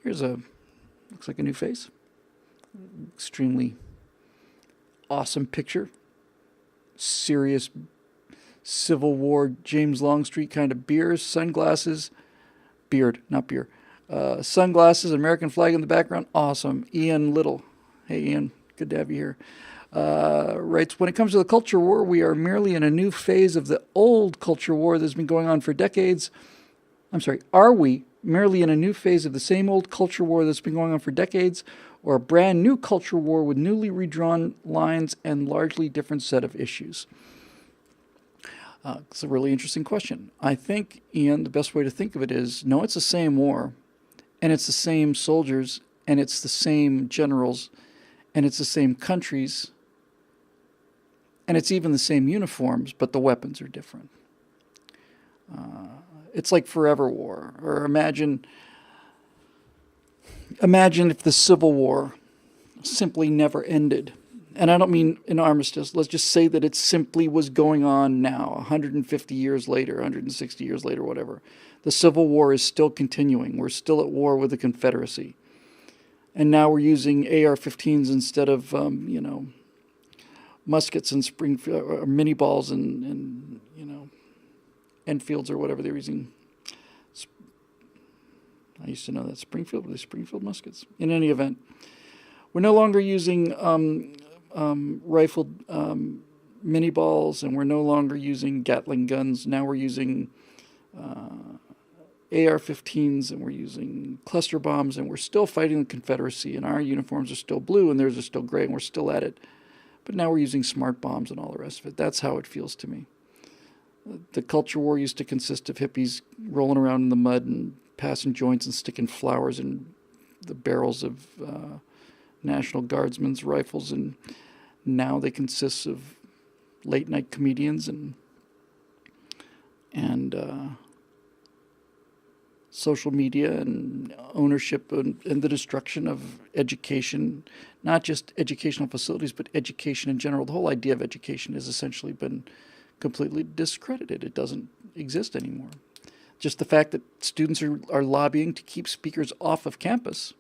Here's looks like a new face. Extremely awesome picture. Serious Civil War James Longstreet kind of beers, sunglasses, beard, not beer. Sunglasses, American flag in the background. Awesome. Ian Little. Hey, Ian. Good to have you here. Writes, when it comes to the culture war, we are merely in a new phase of the old culture war that's been going on for decades. Are we merely in a new phase of the same old culture war that's been going on for decades, or a brand new culture war with newly redrawn lines and largely different set of issues? It's a really interesting question. I think, Ian, the best way to think of it is, no, it's the same war, and it's the same soldiers, and it's the same generals, and it's the same countries, and it's even the same uniforms, but the weapons are different. It's like forever war. Or imagine if the Civil War simply never ended. And I don't mean an armistice. Let's just say that it simply was going on now, 150 years later, 160 years later, whatever. The Civil War is still continuing. We're still at war with the Confederacy. And now we're using AR-15s instead of, muskets and Springfield, or mini balls and Enfields or whatever they're using. I used to know that. Springfield? Were they Springfield muskets? In any event, we're no longer using rifled mini balls, and we're no longer using Gatling guns. Now we're using AR-15s, and we're using cluster bombs, and we're still fighting the Confederacy, and our uniforms are still blue, and theirs are still gray, and we're still at it. But now we're using smart bombs and all the rest of it. That's how it feels to me. The culture war used to consist of hippies rolling around in the mud and passing joints and sticking flowers in the barrels of National Guardsmen's rifles, and now they consist of late-night comedians and social media and ownership and the destruction of education, not just educational facilities, but education in general. The whole idea of education has essentially been completely discredited. It doesn't exist anymore. Just the fact that students are lobbying to keep speakers off of campus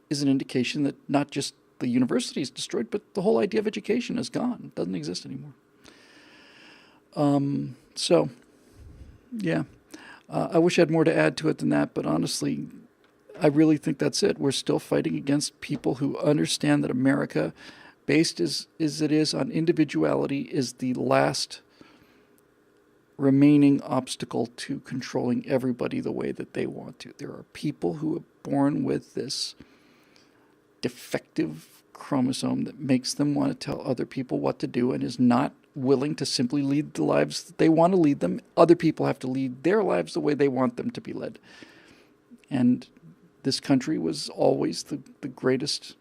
is an indication that not just the university is destroyed, but the whole idea of education is gone. It doesn't exist anymore. I wish I had more to add to it than that, but honestly, I really think that's it. We're still fighting against people who understand that America, based as it is on individuality, is the last remaining obstacle to controlling everybody the way that they want to. There are people who are born with this defective chromosome that makes them want to tell other people what to do and is not willing to simply lead the lives that they want to lead them. Other people have to lead their lives the way they want them to be led. And this country was always the greatest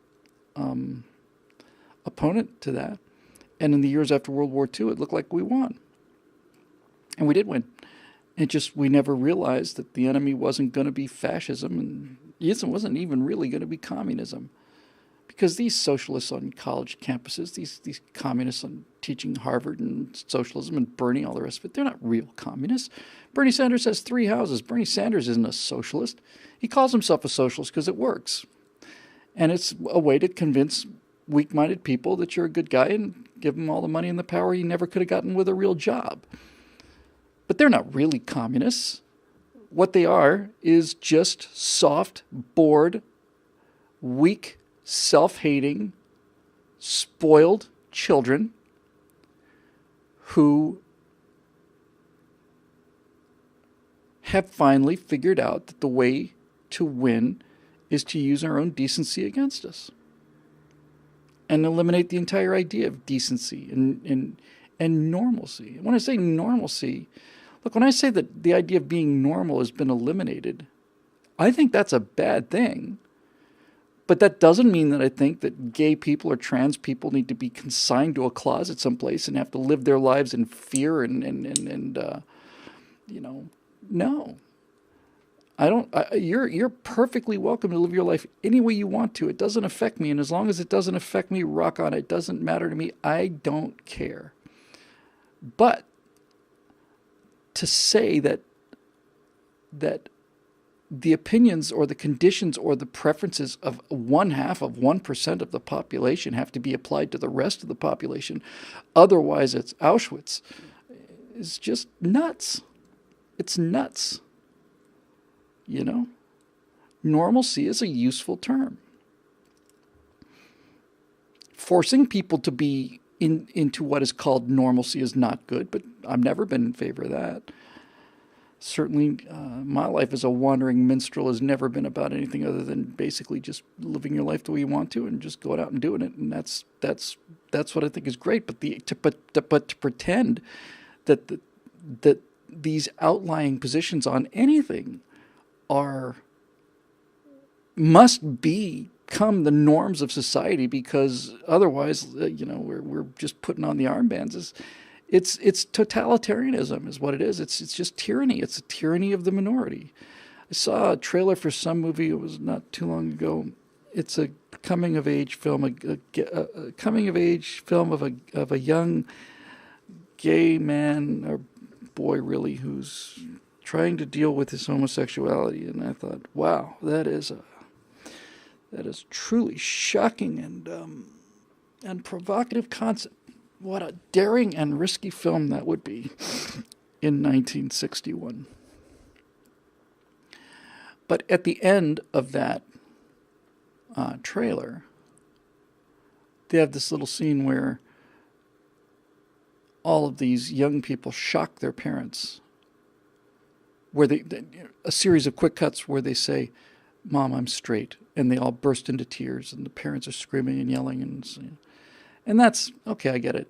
opponent to that. And in the years after World War II, it looked like we won. And we did win. We never realized that the enemy wasn't going to be fascism, and it wasn't even really going to be communism. Because these socialists on college campuses, these communists on teaching Harvard and socialism and Bernie, all the rest of it, they're not real communists. Bernie Sanders has 3 houses. Bernie Sanders isn't a socialist. He calls himself a socialist because it works. And it's a way to convince weak-minded people that you're a good guy and give them all the money and the power you never could have gotten with a real job. But they're not really communists. What they are is just soft, bored, weak, self-hating, spoiled children who have finally figured out that the way to win is to use our own decency against us and eliminate the entire idea of decency and normalcy. When I say normalcy, look, when I say that the idea of being normal has been eliminated, I think that's a bad thing. But that doesn't mean that I think that gay people or trans people need to be consigned to a closet someplace and have to live their lives in fear no. You're perfectly welcome to live your life any way you want to. It doesn't affect me, and as long as it doesn't affect me, rock on. It doesn't matter to me. I don't care. But to say that the opinions or the conditions or the preferences of 1/2 of 1% of the population have to be applied to the rest of the population. Otherwise, it's Auschwitz. It's just nuts. It's nuts. You know? Normalcy is a useful term. Forcing people to be into what is called normalcy is not good, but I've never been in favor of that. Certainly, my life as a wandering minstrel has never been about anything other than basically just living your life the way you want to and just going out and doing it, and that's what I think is great. But to pretend that that these outlying positions on anything must become the norms of society, because otherwise, we're just putting on the armbands. It's totalitarianism is what it is. It's just tyranny. It's a tyranny of the minority. I saw a trailer for some movie. It was not too long ago. It's a coming of age film. A coming of age film of a young gay man or boy, really, who's trying to deal with his homosexuality. And I thought, wow, that is truly shocking and provocative concept. What a daring and risky film that would be in 1961. But at the end of that trailer, they have this little scene where all of these young people shock their parents, where a series of quick cuts where they say, "Mom, I'm straight," and they all burst into tears, and the parents are screaming and yelling, and that's okay. I get it,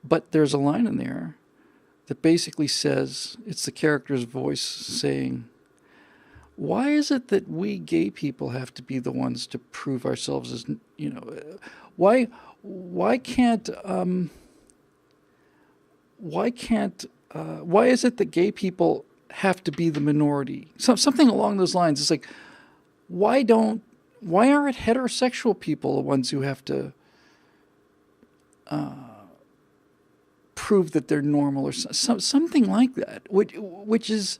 but there's a line in there that basically says, it's the character's voice saying, "Why is it that we gay people have to be the ones to prove ourselves as why can't why is it that gay people have to be the minority?" Something along those lines. It's like, why aren't heterosexual people the ones who have to prove that they're normal, or something like that, which is,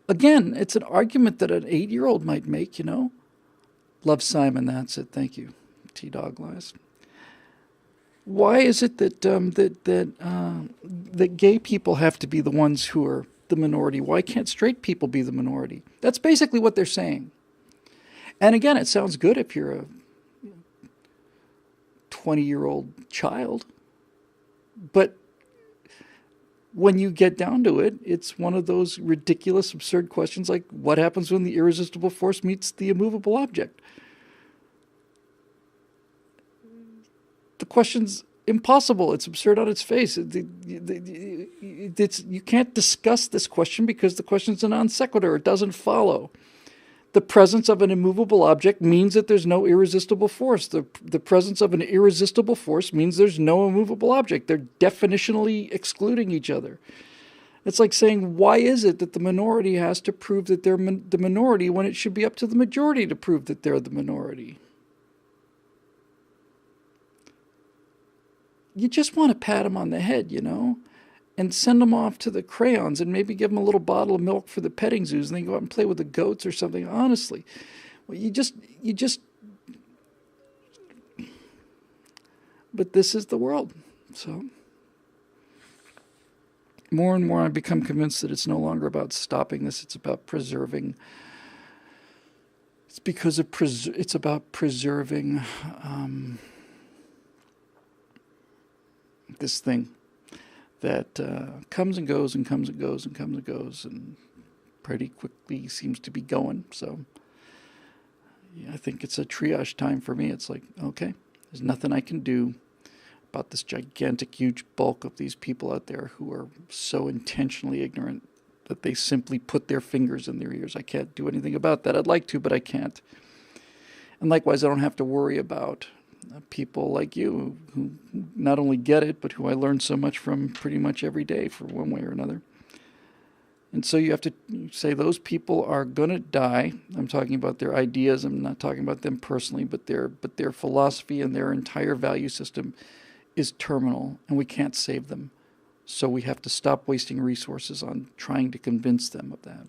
again, it's an argument that an 8-year-old might make, Love Simon, that's it, thank you, T-Dog Lies. Why is it that that gay people have to be the ones who are the minority? Why can't straight people be the minority? That's basically what they're saying. And again, it sounds good if you're a 20-year-old child. But when you get down to it, it's one of those ridiculous, absurd questions like, what happens when the irresistible force meets the immovable object? The question's impossible. It's absurd on its face. You can't discuss this question because the question's a non sequitur. It doesn't follow. The presence of an immovable object means that there's no irresistible force. The presence of an irresistible force means there's no immovable object. They're definitionally excluding each other. It's like saying, why is it that the minority has to prove that they're the minority when it should be up to the majority to prove that they're the minority? You just want to pat them on the head, and send them off to the crayons and maybe give them a little bottle of milk for the petting zoos and then go out and play with the goats or something. Honestly, well, but this is the world. So more and more I become convinced that it's no longer about stopping this. It's about preserving. It's about preserving this thing that comes and goes and comes and goes and comes and goes and pretty quickly seems to be going. So yeah, I think it's a triage time for me. It's like, okay, there's nothing I can do about this gigantic, huge bulk of these people out there who are so intentionally ignorant that they simply put their fingers in their ears. I can't do anything about that. I'd like to, but I can't. And likewise, I don't have to worry about people like you who not only get it, but who I learn so much from pretty much every day for one way or another. And so you have to say those people are going to die. I'm talking about their ideas. I'm not talking about them personally, but their philosophy and their entire value system is terminal, and we can't save them. So we have to stop wasting resources on trying to convince them of that.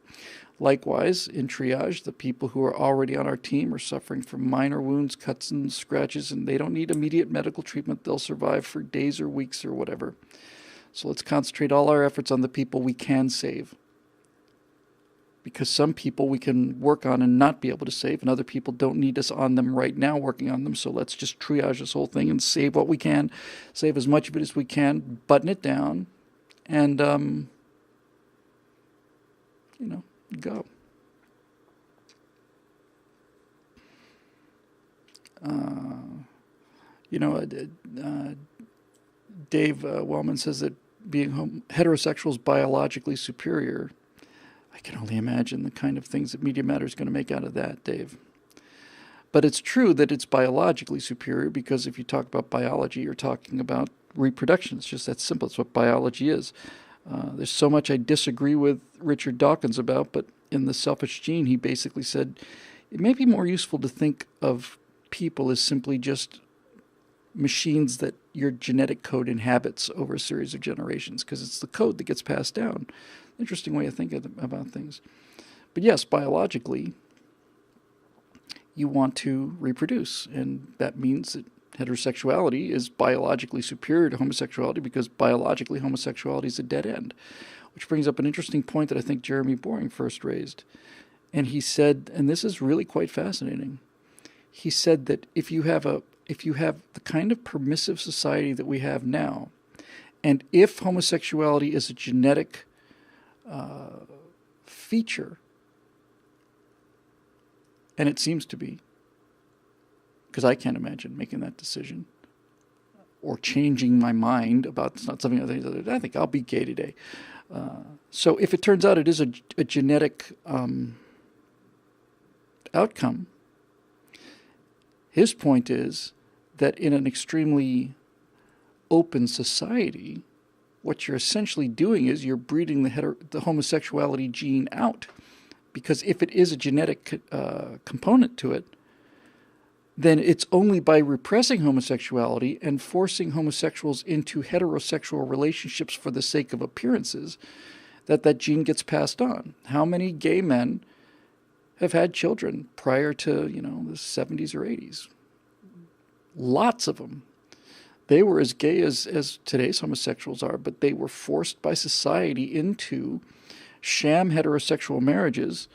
Likewise, in triage, the people who are already on our team are suffering from minor wounds, cuts, and scratches, and they don't need immediate medical treatment. They'll survive for days or weeks or whatever. So let's concentrate all our efforts on the people we can save. Because some people we can work on and not be able to save, and other people don't need us on them right now working on them. So let's just triage this whole thing and save what we can, save as much of it as we can, button it down, and, go. Dave Wellman says that being heterosexual is biologically superior. I can only imagine the kind of things that Media Matter is going to make out of that, Dave. But it's true that it's biologically superior because if you talk about biology, you're talking about reproduction. It's just that simple. It's what biology is. There's so much I disagree with Richard Dawkins about, but in The Selfish Gene, he basically said it may be more useful to think of people as simply just machines that your genetic code inhabits over a series of generations, because it's the code that gets passed down. Interesting way of thinking about things. But yes, biologically, you want to reproduce, and that means that heterosexuality is biologically superior to homosexuality because biologically homosexuality is a dead end. Which brings up an interesting point that I think Jeremy Boring first raised. And he said, and this is really quite fascinating, he said that if you have the kind of permissive society that we have now, and if homosexuality is a genetic feature, and it seems to be, because I can't imagine making that decision or changing my mind about it's not something I think I'll be gay today. So if it turns out it is a genetic outcome, his point is that in an extremely open society, what you're essentially doing is you're breeding the homosexuality gene out. Because if it is a genetic component to it, then it's only by repressing homosexuality and forcing homosexuals into heterosexual relationships for the sake of appearances that gene gets passed on. How many gay men have had children prior to, the 70s or 80s? Lots of them. They were as gay as today's homosexuals are, but they were forced by society into sham heterosexual marriages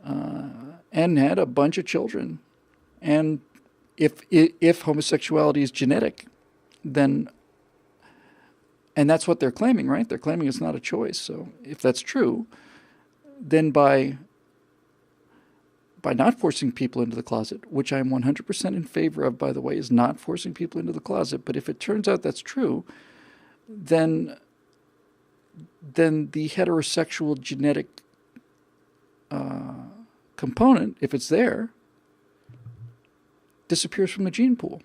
and had a bunch of children. And if homosexuality is genetic, then, and that's what they're claiming, right? They're claiming it's not a choice. So if that's true, then by not forcing people into the closet, which I'm 100% in favor of, by the way, is not forcing people into the closet. But if it turns out that's true, then the heterosexual genetic component, if it's there, disappears from the gene pool.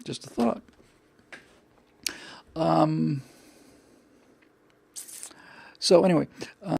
Just a thought. So anyway.